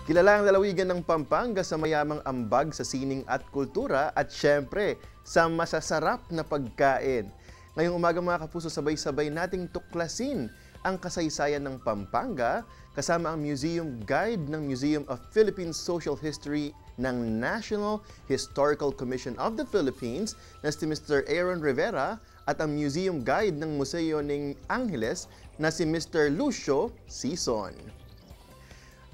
Kilala ang lalawigan ng Pampanga sa mayamang ambag sa sining at kultura at syempre sa masasarap na pagkain. Ngayong umaga mga kapuso, sabay-sabay nating tuklasin ang kasaysayan ng Pampanga kasama ang Museum Guide ng Museum of Philippine Social History ng National Historical Commission of the Philippines na si Mr. Aaron Rivera at ang Museum Guide ng Museo ng Angeles na si Mr. Lucio Sison.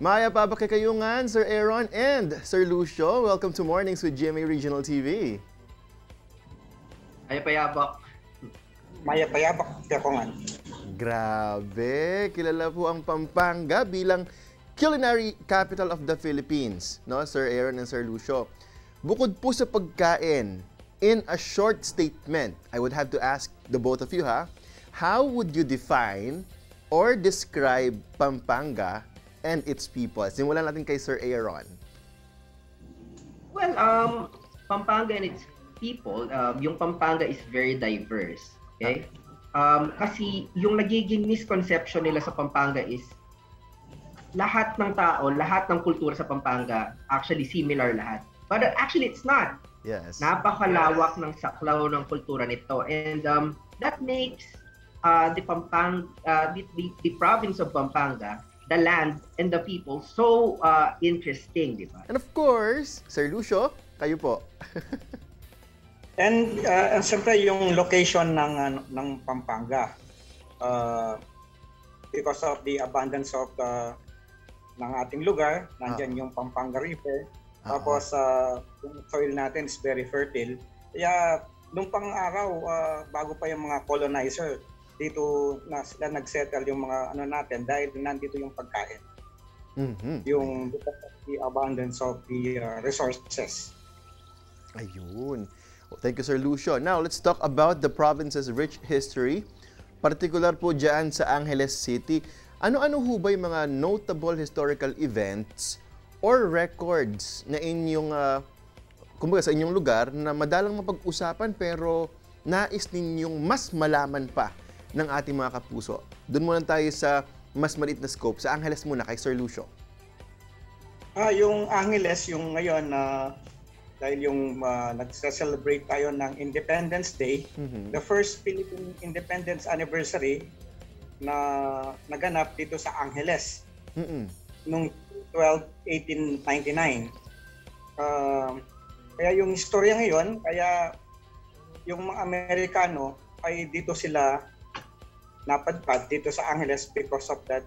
Maya Pabakikayungan, Sir Aaron and Sir Lucio. Welcome to Mornings with GMA Regional TV. Maya Payabak. Maya Payabak, Kakongan. Grabe, kilala po ang Pampanga bilang culinary capital of the Philippines, no, Sir Aaron and Sir Lucio. Bukod po sa pagkain, in a short statement, I would have to ask the both of you, how would you define or describe Pampanga and its people? Simulan natin kay Sir Aaron. Well, Pampanga and its people, yung Pampanga is very diverse. Okay? Kasi yung nagiging misconception nila sa Pampanga is lahat ng tao, lahat ng kultura sa Pampanga actually similar lahat. But actually it's not. Yes. Napakalawak ng saklaw ng kultura nito, and that makes the province of Pampanga, the land and the people so interesting, di ba? And of course, Sir Lucio, kayo po. And siyempre yung location ng Pampanga, because of the abundance of ng ating lugar, nandyan yung Pampanga River. Tapos yung soil natin is very fertile. Kaya nung pang-araw, bago pa yung mga colonizer, dito na sila nagsettle yung mga natin dahil nandito yung pagkain. Yung the abundance of the resources. Ayun. Well, thank you, Sir Lucio. Now, let's talk about the province's rich history, particular po dyan sa Angeles City. Ano-ano ho ba yung mga notable historical events or records na inyong, kumbaga sa inyong lugar na madalang mapag-usapan pero nais ninyong mas malaman pa ng ating mga kapuso? Doon muna tayo sa mas maliit na scope. Sa Angeles muna, kay Sir Lucio. Yung Angeles, yung ngayon, dahil yung nagse-celebrate tayo ng Independence Day, the first Philippine Independence Anniversary na naganap dito sa Angeles noong 1899. Kaya yung istorya ngayon, kaya yung mga Amerikano ay dito sila napadpad dito sa Angeles because of that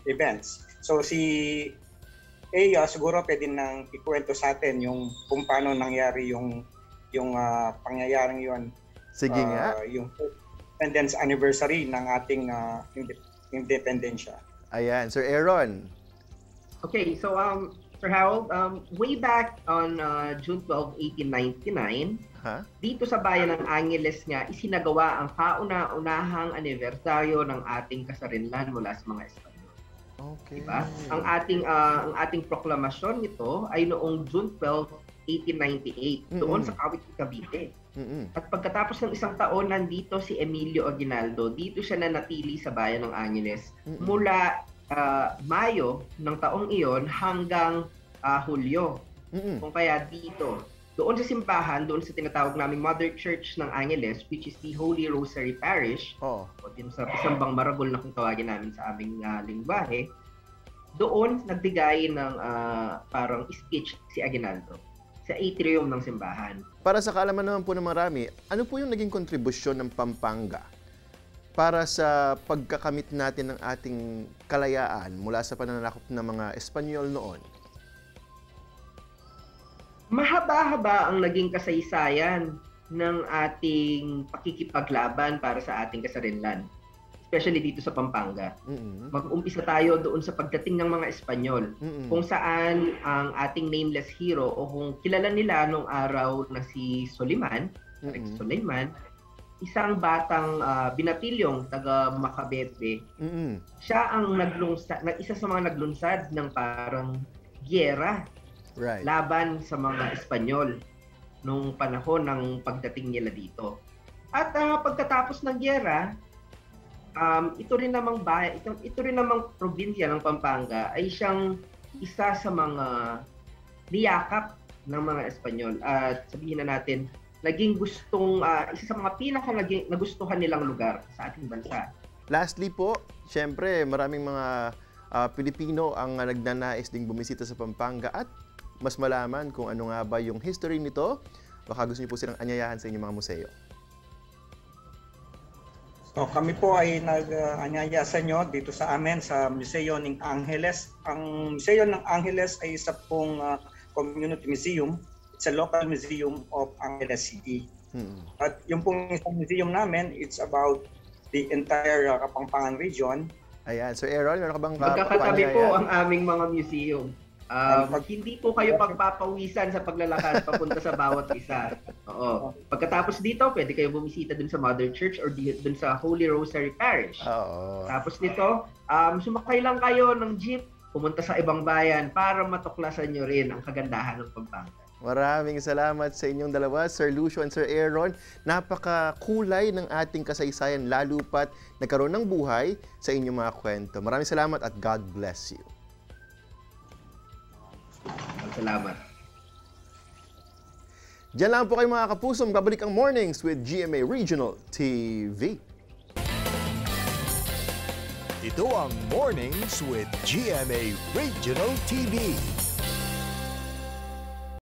events. So si Aya siguro pwede nang ikwento sa atin yung kung paano nangyari yung pangyayaring yon. Sige nga. Yung Independence Anniversary ng ating independensya. Ayan, Sir Aaron. Okay, so Sir Harold, way back on June 12, 1899, dito sa bayan ng Angeles nga isinagawa ang kauna-unahang anibersaryo ng ating kasarinlan mula sa mga Espanyol. Okay. Diba? Ang ating proklamasyon nito ay noong June 12, 1898 doon sa Kawit, Cavite. At pagkatapos ng isang taon, nandito si Emilio Aguinaldo. Dito siya nanatili sa bayan ng Angeles mula Mayo ng taong iyon hanggang Hulyo. Kung kaya dito, doon sa simbahan, doon sa tinatawag naming Mother Church ng Angeles, which is the Holy Rosary Parish, o din sa Pisambang Maragol na kung tawagin namin sa aming lingwahe, doon nagbigay ng parang speech si Aguinaldo sa atrium ng simbahan. Para sa kaalaman naman po ng marami, ano po yung naging kontribusyon ng Pampanga para sa pagkakamit natin ng ating kalayaan mula sa pananakop ng mga Espanyol noon? Mahaba-haba ang naging kasaysayan ng ating pakikipaglaban para sa ating kasarinlan, especially dito sa Pampanga. Mag-umpisa tayo doon sa pagdating ng mga Espanyol, kung saan ang ating nameless hero o kung kilala nila nung araw na si Soliman, Suleiman, isang batang binatilyong taga Macabebe. Siya ang isa sa mga naglunsad ng parang giyera laban sa mga Espanyol nung panahon ng pagdating nila dito. At pagkatapos ng giyera, ito rin namang probinsya ng Pampanga ay siyang isa sa mga niyakap ng mga Espanyol at sabihin na natin naging isa sa mga nagustuhan nilang lugar sa ating bansa. Lastly po, syempre maraming mga Pilipino ang nagnanais ding bumisita sa Pampanga at mas malaman kung ano nga ba yung history nito. Baka gusto niyo po silang anyayahan sa inyong mga museo. So, kami po ay nag-anyaya sa inyo dito sa amin sa Museo ng Angeles. Ang Museo ng Angeles ay isa pong community museum. It's a local museum of Angeles City. At yung pong isang museum namin, it's about the entire Kapampangan region. Ayan. So Aaron, meron ka bang magkakatabi po ang aming mga museum. Hindi po kayo pagpapawisan sa paglalakad papunta sa bawat isa. Oo. Pagkatapos dito, pwede kayo bumisita dun sa Mother Church or dun sa Holy Rosary Parish. Oo. Tapos nito, sumakay lang kayo ng jeep, pumunta sa ibang bayan para matuklasan nyo rin ang kagandahan ng Pampanga. Maraming salamat sa inyong dalawa, Sir Lucio and Sir Aaron. Napakakulay ng ating kasaysayan, lalo pat nagkaroon ng buhay sa inyong mga kwento. Maraming salamat at God bless you. Salamat. Diyan lang po kayo mga kapuso. Babalik ang Mornings with GMA Regional TV. Ito ang Mornings with GMA Regional TV.